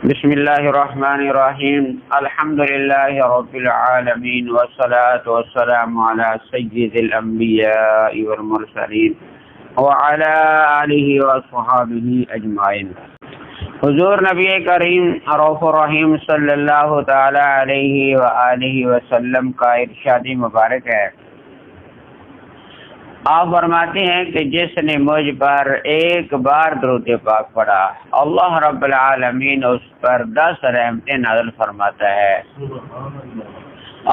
بسم اللہ الرحمن الرحیم الحمد للہ رب العالمین والصلاة والسلام علی سید الانبیاء والمرسلین وعلی آلہ وصحابہ اجمعین۔ حضور نبی کریم رؤوف الرحیم صلی اللہ تعالی علیہ وآلہ وسلم کا ارشاد مبارک ہے، آپ فرماتے ہیں کہ جس نے مجھ پر ایک بار درود پاک پڑھا اللہ رب العالمین اس پر 10 رحمتیں نازل فرماتا ہے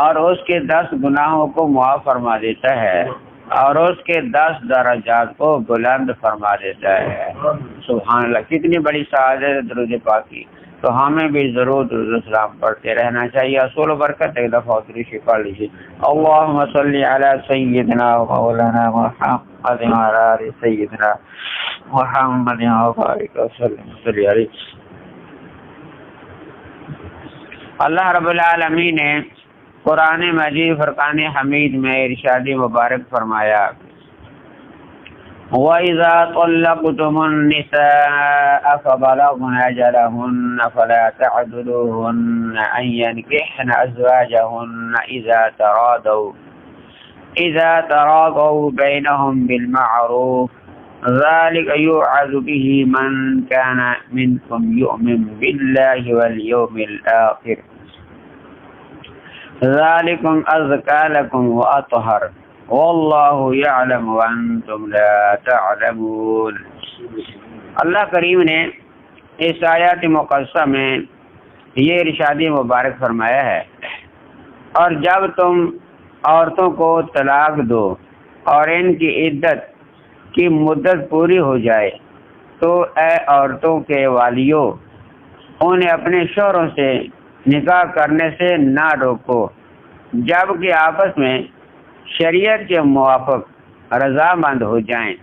اور اس کے 10 گناہوں کو معاف فرما دیتا ہے اور اس کے 10 درجات کو بلند فرما دیتا ہے۔ سبحان اللہ، کتنی بڑی سعادت درود پاک کی۔ تو ہمیں بھی ضرور درود السلام پڑھتے رہنا چاہیے۔ اصول و برکت ایک دفعہ اتری پڑھ لیجیے۔ اللہم صلی علی سیدنا و مولانا محمد وعلی آل سیدنا محمد وبارک وسلم صلی علیہ۔ اللہ رب العالمین نے قرآن مجید فرقان حمید میں ارشاد مبارک فرمایا، وَإِذَا طَلَّقْتُمُ النِّسَاءَ فَبَلَغْنَ أَجَلَهُنَّ فَلَا تَعْضُلُوهُنَّ أَن يَنكِحْنَ أَزْوَاجَهُنَّ إِذَا تَرَاضَوْا بَيْنَهُم بِالْمَعْرُوفِ ذَلِكَ يُوعَظُ بِهِ مَن كَانَ مِنكُمْ يُؤْمِنُ بِاللَّهِ وَالْيَوْمِ الْآخِرِ ذَلِكُمْ أَزْكَىٰ لَكُمْ وَأَطْهَرُ واللہ یعلم وانتم لا تعلمون۔ اللہ کریم نے اس آیات مقدسہ میں یہ ارشاد مبارک فرمایا ہے، اور جب تم عورتوں کو طلاق دو اور ان کی عدت کی مدت پوری ہو جائے تو اے عورتوں کے والیوں انہیں اپنے شوہروں سے نکاح کرنے سے نہ روکو جب کہ آپس میں شریعت کے موافق رضامند ہو جائیں۔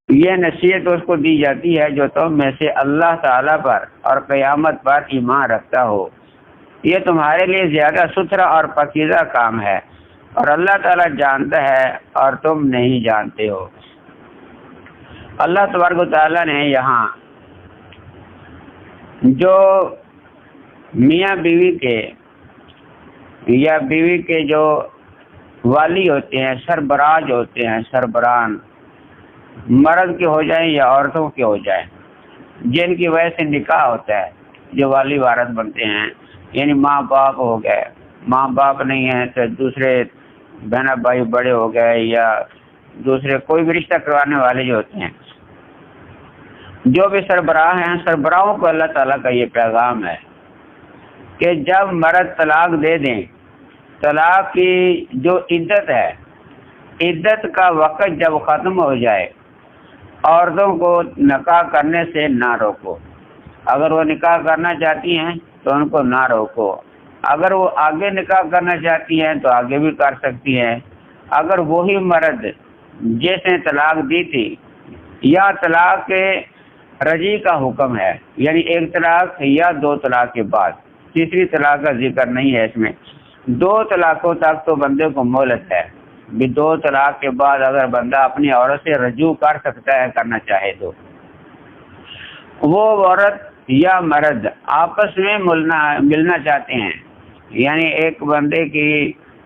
یہ نصیحت اس کو دی جاتی ہے جو تم میں سے اللہ تعالیٰ پر اور قیامت پر ایمان رکھتا ہو۔ یہ تمہارے لیے زیادہ ستھرا اور پاکیزہ کام ہے اور اللہ تعالیٰ جانتا ہے اور تم نہیں جانتے ہو۔ اللہ تبارک و تعالیٰ نے یہاں جو میاں بیوی کے یا بیوی کے جو والی ہوتے ہیں، سربراہ ہوتے ہیں، سربران مرد کے ہو جائیں یا عورتوں کے ہو جائیں، جن کی وجہ سے نکاح ہوتا ہے، جو والی وارث بنتے ہیں، یعنی ماں باپ ہو گئے، ماں باپ نہیں ہیں تو دوسرے بہن بھائی بڑے ہو گئے یا دوسرے کوئی بھی رشتہ کروانے والے جو ہوتے ہیں، جو بھی سربراہ ہیں، سربراہوں کو اللہ تعالیٰ کا یہ پیغام ہے کہ جب مرد طلاق دے دیں، طلاق کی جو عدت ہے، عدت کا وقت جب ختم ہو جائے عورتوں کو نکاح کرنے سے نہ روکو۔ اگر وہ نکاح کرنا چاہتی ہیں تو ان کو نہ روکو، اگر وہ آگے نکاح کرنا چاہتی ہیں تو آگے بھی کر سکتی ہیں۔ اگر وہی مرد جس نے طلاق دی تھی یا طلاق کے رجعی کا حکم ہے، یعنی ایک طلاق یا 2 طلاق کے بعد، تیسری طلاق کا ذکر نہیں ہے اس میں، 2 طلاقوں تک تو بندے کو مہلت ہے بھی 2 طلاق کے بعد اگر بندہ اپنی عورت سے رجوع کر سکتا ہے، کرنا چاہے تو وہ عورت یا مرد آپس میں ملنا چاہتے ہیں، یعنی ایک بندے کی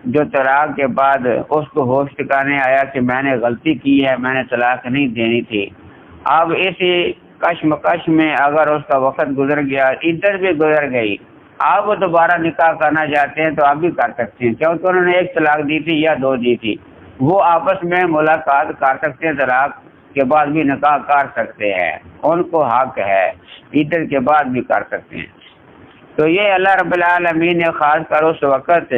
جو طلاق کے بعد اس کو ہوش ٹھکانے آیا کہ میں نے غلطی کی ہے، میں نے طلاق نہیں دینی تھی، اب اسی کشمکش میں اگر اس کا وقت گزر گیا، عدت بھی گزر گئی، آپ وہ دوبارہ نکاح کرنا چاہتے ہیں تو آپ بھی کر سکتے ہیں، کیونکہ انہوں نے 1 طلاق دی تھی یا 2 دی تھی، وہ آپس میں ملاقات کر سکتے ہیں، طلاق کے بعد بھی نکاح کر سکتے ہیں، ان کو حق ہے، عدت کے بعد بھی کر سکتے ہیں۔ تو یہ اللہ رب العالمین نے خاص کر اس وقت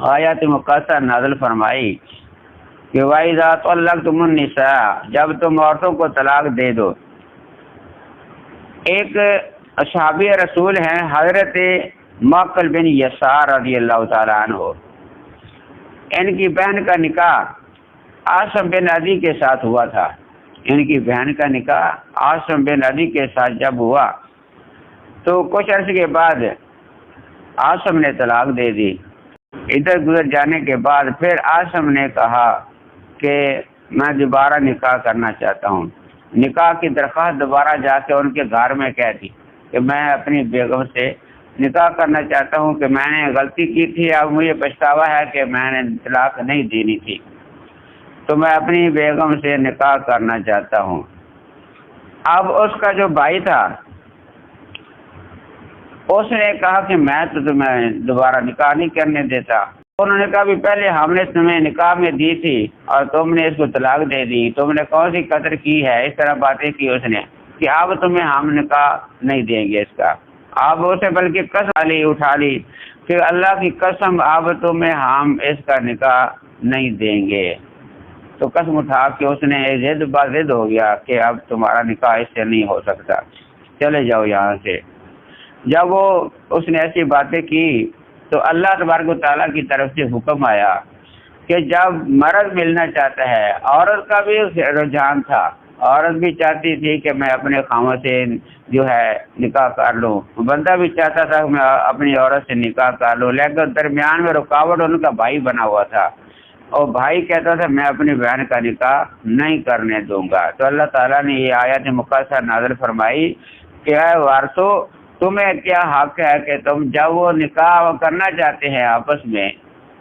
آیات مقدسہ نازل فرمائی کہ وَإِذَا طَلَّقْتُمُ النِّسَاءَ، جب تم عورتوں کو طلاق دے دو۔ ایک صحابی رسول ہیں حضرت معقل بن یسار رضی اللہ تعالیٰ عنہ، ان کی بہن کا نکاح عاصم بن عدی کے ساتھ ہوا تھا۔ ان کی بہن کا نکاح عاصم بن عدی کے ساتھ جب ہوا تو کچھ عرصے کے بعد عاصم نے طلاق دے دی۔ ادھر گزر جانے کے بعد پھر عاصم نے کہا کہ میں دوبارہ نکاح کرنا چاہتا ہوں، نکاح کی درخواست دوبارہ جا کے ان کے گھر میں کہہ دی، کہ میں اپنی بیگم سے نکاح کرنا چاہتا ہوں کہ میں نے غلطی کی تھی، اب مجھے پچھتاوا ہے کہ میں نے طلاق نہیں دینی تھی، تو میں اپنی بیگم سے نکاح کرنا چاہتا ہوں۔ اب اس کا جو بھائی تھا اس نے کہا کہ میں تو تمہیں دوبارہ نکاح نہیں کرنے دیتا۔ انہوں نے کہا بھی پہلے ہم نے تمہیں نکاح میں دی تھی اور تم نے اس کو طلاق دے دی، تم نے کون سی قدر کی ہے، اس طرح باتیں کی اس نے کہ اب تمہیں ہم نکاح نہیں دیں گے اس کا۔ اب اسے بلکہ قسم اٹھا لی کہ اللہ کی قسم اب تمہیں ہم اس کا نکاح نہیں دیں گے۔ تو قسم اٹھا کے اس نے ضد بازد ہو گیا کہ اب تمہارا نکاح اس سے نہیں ہو سکتا، چلے جاؤ یہاں سے۔ جب وہ اس نے ایسی باتیں کی تو اللہ تبارک و تعالیٰ کی طرف سے حکم آیا کہ جب مرد ملنا چاہتا ہے، عورت کا بھی رجحان تھا، عورت بھی چاہتی تھی کہ میں اپنے خاوند سے جو ہے نکاح کر لوں، بندہ بھی چاہتا تھا کہ میں اپنی عورت سے نکاح کر لوں، لیکن درمیان میں رکاوٹ ان کا بھائی بنا ہوا تھا، اور بھائی کہتا تھا میں اپنی بہن کا نکاح نہیں کرنے دوں گا۔ تو اللہ تعالیٰ نے یہ آیت مقدسہ نازل فرمائی کہ اے وارثو، تمہیں کیا حق ہے کہ تم جب وہ نکاح کرنا چاہتے ہیں آپس میں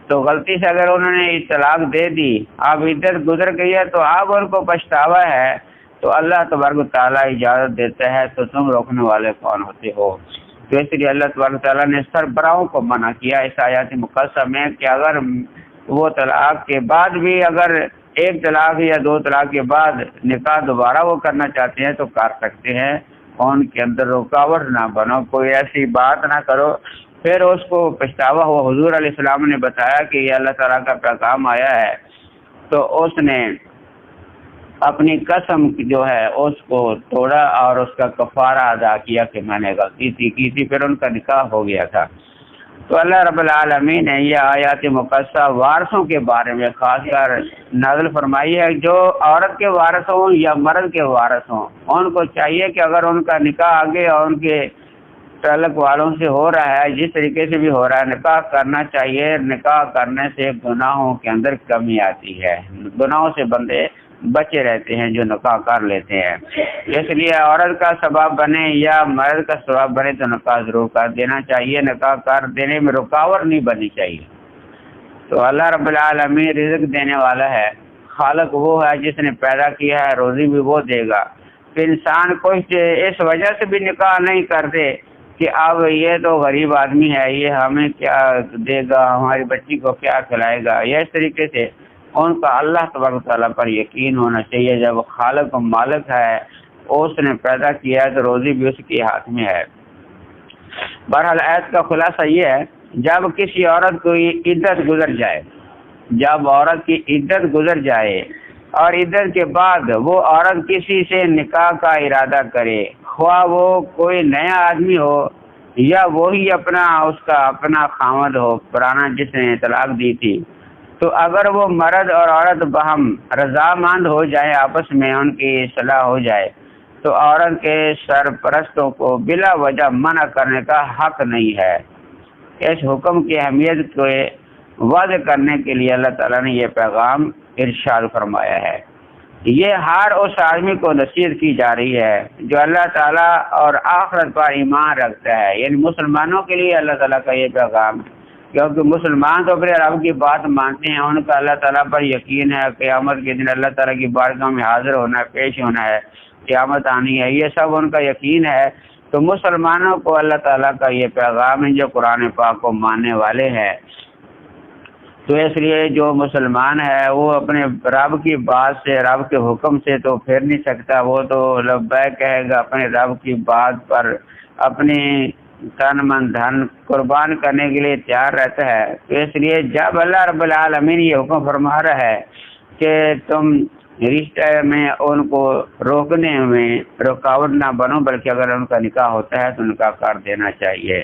تو غلطی سے اگر انہوں نے طلاق دے دی، اب عدت گزر گئی ہے تو اب ان کو پچھتاوا ہے، تو اللہ تبارک و تعالیٰ اجازت دیتا ہے، تو تم روکنے والے کون ہوتے ہو؟ تو اس لیے اللہ تبارک و تعالیٰ نے سربراہوں کو منع کیا اس آیات مقدسہ میں کہ اگر وہ طلاق کے بعد بھی اگر ایک طلاق یا دو طلاق کے بعد نکاح دوبارہ وہ کرنا چاہتے ہیں تو کر سکتے ہیں، ان کے اندر رکاوٹ نہ بنو، کوئی ایسی بات نہ کرو۔ پھر اس کو پچھتاوا ہوا، حضور علیہ السلام نے بتایا کہ یہ اللہ تعالیٰ کا پیغام آیا ہے، تو اس نے اپنی قسم جو ہے اس کو توڑا اور اس کا کفارہ ادا کیا کہ میں نے غلطی کی تھی، پھر ان کا نکاح ہو گیا تھا۔ تو اللہ رب العالمین نے یہ آیات مقدسہ وارثوں کے بارے میں خاص کر نازل فرمائی ہے۔ جو عورت کے وارث ہوں یا مرد کے وارث ہوں، ان کو چاہیے کہ اگر ان کا نکاح آگے اور ان کے تعلق والوں سے ہو رہا ہے، جس طریقے سے بھی ہو رہا ہے، نکاح کرنا چاہیے۔ نکاح کرنے سے گناہوں کے اندر کمی آتی ہے، گناہوں سے بندے بچے رہتے ہیں جو نکاح کر لیتے ہیں۔ اس لیے عورت کا ثواب بنے یا مرد کا ثواب بنے تو نکاح ضرور کر دینا چاہیے، نکاح کر دینے میں رکاوٹ نہیں بننی چاہیے۔ تو اللہ رب العالمین رزق دینے والا ہے، خالق وہ ہے جس نے پیدا کیا ہے، روزی بھی وہ دے گا۔ کہ انسان کچھ اس وجہ سے بھی نکاح نہیں کرتے کہ اب یہ تو غریب آدمی ہے، یہ ہمیں کیا دے گا، ہماری بچی کو کیا کھلائے گا، یہ اس طریقے سے ان کا اللہ تبارک تعالیٰ پر یقین ہونا چاہیے۔ جب خالق و مالک ہے، اس نے پیدا کیا ہے تو روزی بھی اس کے ہاتھ میں ہے۔ بہرحال آیت کا خلاصہ یہ ہے، جب کسی عورت کو عدت گزر جائے، جب عورت کی عدت گزر جائے اور عدت کے بعد وہ عورت کسی سے نکاح کا ارادہ کرے، خواہ وہ کوئی نیا آدمی ہو یا وہی اس کا اپنا خاوند ہو پرانا جس نے طلاق دی تھی، تو اگر وہ مرد اور عورت باہم رضامند ہو جائے، آپس میں ان کی صلاح ہو جائے، تو عورت کے سرپرستوں کو بلا وجہ منع کرنے کا حق نہیں ہے۔ اس حکم کی اہمیت کو واضح کرنے کے لیے اللہ تعالیٰ نے یہ پیغام ارشاد فرمایا ہے۔ یہ ہر اس آدمی کو نصیحت کی جا رہی ہے جو اللہ تعالیٰ اور آخرت پر ایمان رکھتا ہے، یعنی مسلمانوں کے لیے اللہ تعالیٰ کا یہ پیغام، کیونکہ مسلمان تو اپنے رب کی بات مانتے ہیں، ان کا اللہ تعالیٰ پر یقین ہے، قیامت کے دن اللہ تعالیٰ کی بارگاہ میں حاضر ہونا ہے، پیش ہونا ہے، قیامت آنی ہے، یہ سب ان کا یقین ہے۔ تو مسلمانوں کو اللہ تعالیٰ کا یہ پیغام ہے جو قرآن پاک کو ماننے والے ہیں، تو اس لیے جو مسلمان ہے وہ اپنے رب کی بات سے، رب کے حکم سے تو پھر نہیں سکتا، وہ تو لبیک کہے گا، اپنے رب کی بات پر اپنی تن من دھن قربان کرنے کے لیے تیار رہتا ہے۔ تو اس لیے جب اللہ رب العالمین یہ حکم فرما رہا ہے کہ تم رشتہ میں ان کو روکنے میں رکاوٹ نہ بنو، بلکہ اگر ان کا نکاح ہوتا ہے تو نکاح کر دینا چاہیے۔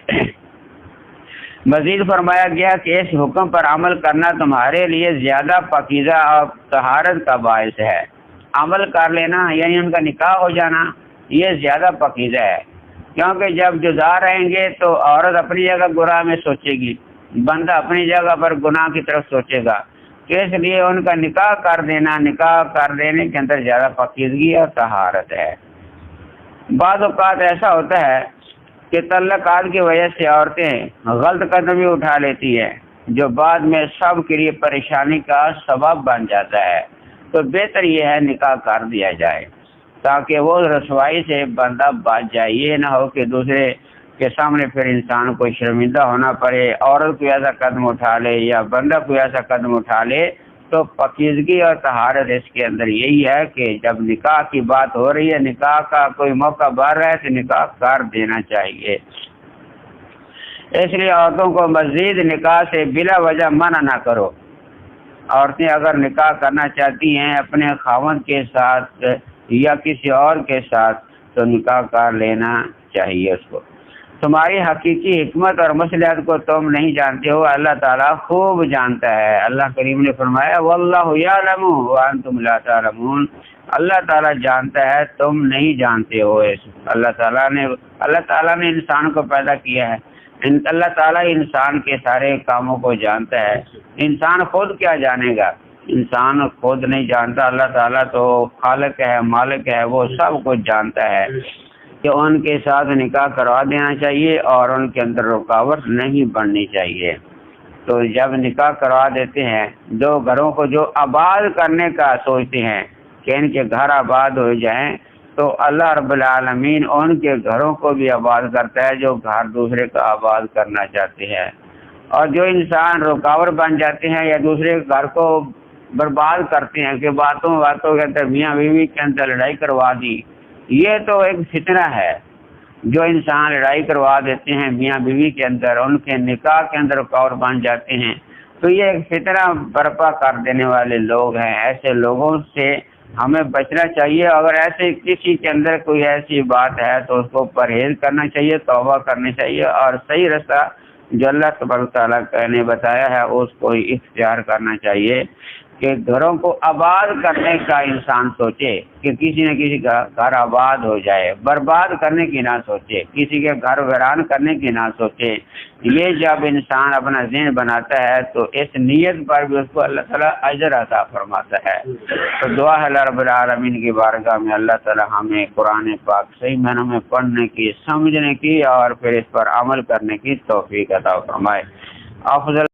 مزید فرمایا گیا کہ اس حکم پر عمل کرنا تمہارے لیے زیادہ پاکیزہ اور طہارت کا باعث ہے۔ عمل کر لینا یعنی ان کا نکاح ہو جانا یہ زیادہ پاکیزہ ہے، کیونکہ جب جدا رہیں گے تو عورت اپنی جگہ گناہ میں سوچے گی، بندہ اپنی جگہ پر گناہ کی طرف سوچے گا، تو اس لیے ان کا نکاح کر دینا، نکاح کر دینے کے اندر زیادہ پاکیزگی اور طہارت ہے۔ بعض اوقات ایسا ہوتا ہے کہ تعلقات کی وجہ سے عورتیں غلط قدم بھی اٹھا لیتی ہیں جو بعد میں سب کے لیے پریشانی کا سبب بن جاتا ہے، تو بہتر یہ ہے نکاح کر دیا جائے تاکہ وہ رسوائی سے بندہ بچ جائے۔ یہ نہ ہو کہ دوسرے کے سامنے پھر انسان کو شرمندہ ہونا پڑے، عورت کوئی ایسا قدم اٹھا لے یا بندہ کوئی ایسا قدم اٹھا لے، تو پاکیزگی اور طہارت اس کے اندر یہی ہے کہ جب نکاح کی بات ہو رہی ہے، نکاح کا کوئی موقع بن رہا ہے تو نکاح کر دینا چاہیے۔ اس لیے عورتوں کو مزید نکاح سے بلا وجہ منع نہ کرو۔ عورتیں اگر نکاح کرنا چاہتی ہیں اپنے خاوند کے ساتھ یا کسی اور کے ساتھ تو نکاح کر لینا چاہیے اس کو۔ تمہاری حقیقی حکمت اور مصلحت کو تم نہیں جانتے ہو، اللہ تعالیٰ خوب جانتا ہے۔ اللہ کریم نے فرمایا واللہ یعلم وانتم لا تعلمون، اللہ تعالیٰ جانتا ہے تم نہیں جانتے ہو۔ اللہ تعالیٰ نے انسان کو پیدا کیا ہے، اللہ تعالیٰ انسان کے سارے کاموں کو جانتا ہے۔ انسان خود کیا جانے گا؟ انسان خود نہیں جانتا، اللہ تعالیٰ تو خالق ہے، مالک ہے، وہ سب کچھ جانتا ہے کہ ان کے ساتھ نکاح کروا دینا چاہیے اور ان کے اندر رکاوٹ نہیں بننی چاہیے۔ تو جب نکاح کروا دیتے ہیں، دو گھروں کو جو آباد کرنے کا سوچتے ہیں کہ ان کے گھر آباد ہو جائیں، تو اللہ رب العالمین ان کے گھروں کو بھی آباد کرتا ہے جو گھر دوسرے کا آباد کرنا چاہتے ہیں۔ اور جو انسان رکاوٹ بن جاتے ہیں یا دوسرے گھر کو برباد کرتے ہیں کہ باتوں کے اندر میاں بیوی کے اندر لڑائی کروا دی، یہ تو ایک فتنہ ہے۔ جو انسان لڑائی کروا دیتے ہیں میاں بیوی کے اندر، ان کے نکاح کے اندر رکاوٹ بن جاتے ہیں، تو یہ ایک فتنہ برپا کر دینے والے لوگ ہیں۔ ایسے لوگوں سے ہمیں بچنا چاہیے۔ اگر ایسے کسی کے اندر کوئی ایسی بات ہے تو اس کو پرہیز کرنا چاہیے، توبہ کرنی چاہیے اور صحیح رستہ جو اللہ تبارک تعالیٰ نے بتایا ہے اس کو اختیار کرنا چاہیے کہ گھروں کو آباد کرنے کا انسان سوچے کہ کسی نہ کسی کا گھر آباد ہو جائے، برباد کرنے کی نہ سوچے، کسی کے گھر ویران کرنے کی نہ سوچے۔ یہ جب انسان اپنا ذہن بناتا ہے تو اس نیت پر بھی اس کو اللہ تعالیٰ اجر عطا فرماتا ہے۔ تو دعا ہے اللہ رب العالمین کی بارگاہ میں اللہ تعالیٰ ہمیں قرآن پاک صحیح معنوں میں پڑھنے کی، سمجھنے کی اور پھر اس پر عمل کرنے کی توفیق عطا فرمائے۔ افضل